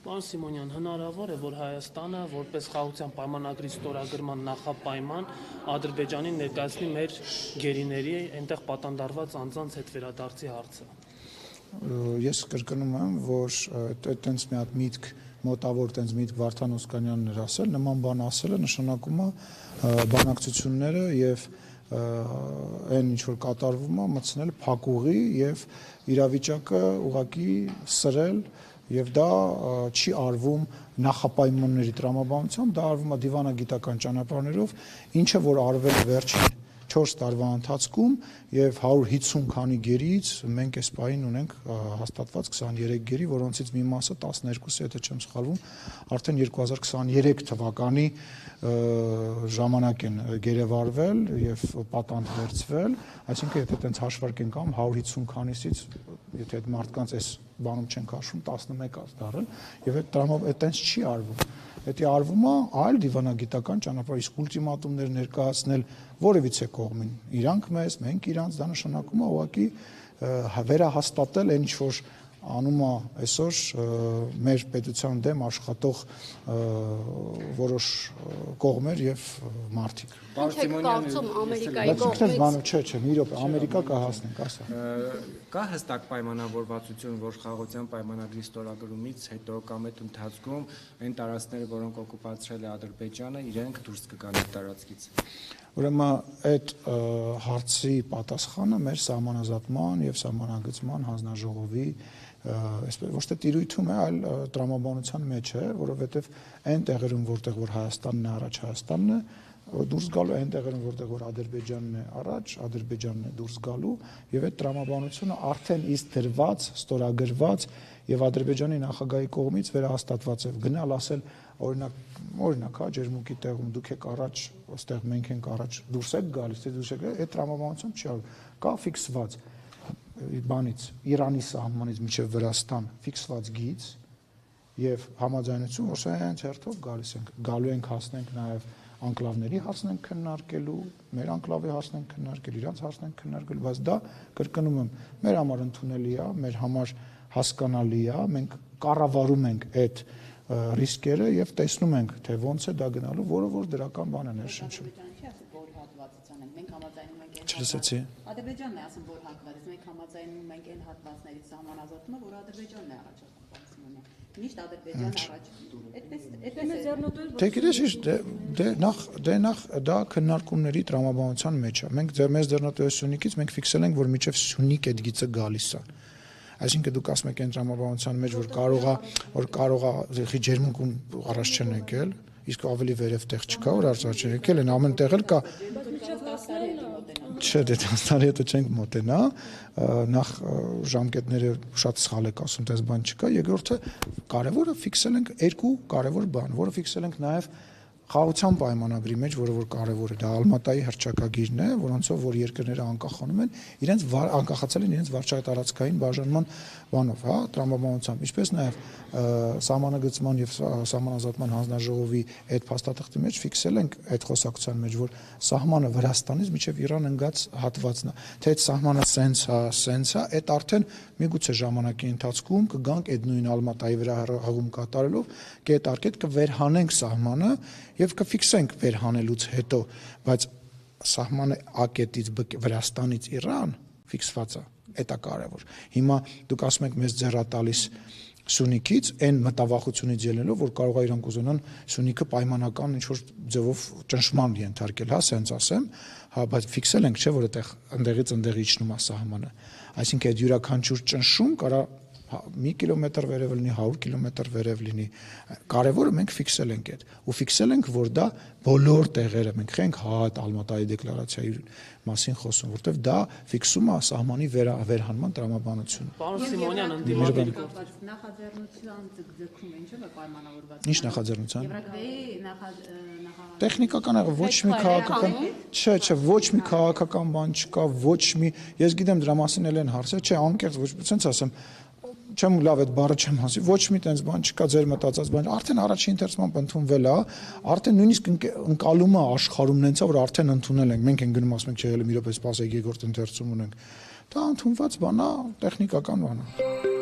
Պարոն Սիմոնյան, հնարավոր է, որ Հայաստանը որպես խաղաղության պայմանագրի ստորագրման նախապայման Ադրբեջանին ներկայացնի մեր գերիների այնտեղ պատանդարված անձանց հետ վերադարձի հարցը։ Ես կրկնում եմ, որ այդտենց մի հատ միտք մոտավոր տենց միտք Վարդան Օսկանյանն էր ասել, նման բան ասելը նշանակում է բանակցությունները եւ այն ինչ որ կատարվում է մտցնել փակուղի եւ իրավիճակը ուղղակի սրել եւ դա չի արվում նախապայմանների տրամաբանությամբ, դա արվում է դիվանագիտական ճանապարհներով, ինչը որ արվել վերջին 4 տարվա ընթացքում եւ 150 քանի գերիից մենք այս պահին ունենք հաստատված 23 գերի, որոնցից մի մասը 12-ը, եթե չեմ սխալվում, արդեն 2023 թվականի ժամանակ են գերեվարվել եւ պատանդ վերցվել, այսինքն եթե այդպես հաշվարկենք ամ 150 քանիսից եթե այդ մարդկանց այս բանում չենք հաշվում 11 դարել եւ այդտենց չի արվում։ Դա արվում է այլ դիվանագիտական ճանապարհ, իսկ ուլտիմատումներ ներկայացնել որևիցե կողմին, իրանք մեզ, մենք իրանց, դա նշանակում է ուղղակի վերահաստատել այն ինչ որ անում է այսօր մեր պետության դեմ աշխատող որոշ կողմեր եւ մարդիկ։ Կարծում Ամերիկայի կողմից չէ, մի րոպե, Ամերիկա կհասնենք, ասա։ Կա հստակ պայմանավորվածություն, որ խաղաղության պայմանագրի ստորագրումից հետո կամ այդ ընթացքում այն տարածքները, որոնք օկուպացրել է Ադրբեջանը, իրենք դուրս կգան այդ տարածքից։ Ուրեմն այդ հարցի պատասխանը մեր սահմանազատման եւ սահմանագծման հանձնաժողովի այսպես ոչ թե տիրույթում է, այլ տրամաբանության մեջ է, որովհետեւ այն տեղերում, որտեղ որ Հայաստանն է առաջ, Հայաստանն է դուրս գալու, այն տեղերում, որտեղ որ Ադրբեջանն է առաջ, Ադրբեջանն է դուրս գալու եւ այդ տրամաբանությունը արդեն իսկ դրված, ստորագրված եւ Ադրբեջանի նախագահի կողմից վերահաստատված է։ Գնալ ասել օրինակ, հա, ջերմուկի տեղում դուք եք առաջ, ոստեղ մենք ենք առաջ, դուրս եք գալիս, դուրս եք, այդ տրամաբանությամբ չի արվում։ Կա ֆիքսված բանից Իրանի սահմանից մինչև Վրաստան ֆիքսված գիծ եւ համաձայնություն, որ սրանց հերթով գալիս ենք, գալու ենք հասնենք նաեւ անկլավների հարցն ենք քննարկելու, մեր անկլավի հարցն ենք քննարկելու, իրանց հարցն ենք քննարկելու, բայց դա կրկնում եմ, մեր համար ընդունելի է, մեր համար հասկանալի է, մենք կառավարում ենք այդ ռիսկերը եւ տեսնում ենք, թե ոնց է դա գնալու, որը որ դրական բան է ներշնչում։ Մենք համաձայնում ենք այն Չլսեցի։ Ադրբեջանն է ասում, որ հակված, մենք համաձայնում ենք այն հատվածների սահմանազատումը, որ Ադրբեջանն է առաջացնում։ Միշտ Ադրբեջանը առաջ։ Այդպես Դե գիտես, նախ դա քննարկումների տրամաբանության մեջ է։ Մենք մեզ ձեռնատվությունից մենք ֆիքսել ենք, որ միջև Սյունիք այդ գիծը գալիս է։ Այսինքն դուք ասում եք այն տրամաբանության մեջ, որ կարող է ջերմուկում առաջ չեն եկել, իսկ ավելի վերև տեղ չկա, որ առաջ չեն եկել, են ամեն տեղ էլ կա։ Չէ, դե 10 տարի հետո չենք մոտենա, նախ ժամկետները շատ սխալ եք ասում, դες բան չկա, երկրորդը կարևորը ֆիքսել ենք երկու կարևոր բան, որը ֆիքսել ենք նաև խաղաղության պայմանագրի մեջ, որը որ կարևոր է, դա Ալմատայի հռչակագիրն է, որոնցով որ երկրները անկախանում են, իրենց անկախացել են իրենց վարչատարածքային բաժանման բանով, հա, տրամաբանությամբ, ինչպես նաև սահմանագծման եւ սահմանազատման հանձնաժողովի այդ փաստաթղթի մեջ ֆիքսել ենք այդ խոսակցության մեջ, որ սահմանը Վրաստանից մինչև Իրան ընկած հատվածն է, թե այդ սահմանը սենց է, այդ արդեն միգուցե ժամանակի ընթացքում կգանք այդ նույն Ալմատայի վրա հղում կատարելով, կետարկետ կվերհանենք սահմանը եւ կֆիքսենք վերհանելուց հետո, բայց սահմանը ակետից Վրաստանից Իրան ֆիքսված է, դա կարևոր։ Հիմա դուք ասում եք մեզ ձեռատալիս Սյունիքից այն մտավախությունից ելնելով, որ կարող է իրանք ուզենան Սյունիքը պայմանական ինչ-որ ձևով ճնշման ենթարկել, հա, սենց ասեմ, հա, բայց ֆիքսել ենք, չէ, որ այդտեղ ընդեղից ընդեղ իջնում է սահմանը։ Այսինքն այդ յուրաքանչյուր ճնշում կարա 1 կիլոմետր վերև լինի, 100 կիլոմետր վերև լինի, կարևորը մենք ֆիքսել ենք այդ, ու ֆիքսել ենք, որ դա բոլոր տեղերը, մենք խենք հա այդ Ալմատայի դեկլարացիայի մասին խոսում, որտեվ դա ֆիքսում է սահմանի վերհանման տրամաբանությունը։ Պարոն Սիմոնյան, ընդդիմադիր նախաձեռնության ձգձգում են, չէ՞, պայմանավորված։ Ինչ նախաձեռնության։ Եվրոպայի Տեխնիկական աղը ոչ մի քաղաքական, չէ, ոչ մի քաղաքական բան չկա, ոչ մի, ես գիտեմ դրա մասին էլ են հարցեր, չէ, անկեղծ ոչ, ցենց ասեմ, չեմ լավ այդ բառը չեմ ասի, ոչ մի տենց բան չկա, ձեր մտածած բան, արդեն առաջին ընթերցմամբ ընդունվել է, արդեն նույնիսկ ընկալումը աշխարհումն ենցա, որ արդեն ընդունել ենք, մենք են գնում ասում ենք, չէ, մի րոպե սպասեք, երկրորդ ընթերցում ունենք, դա ընդունված բան է, տեխնիկական բան է։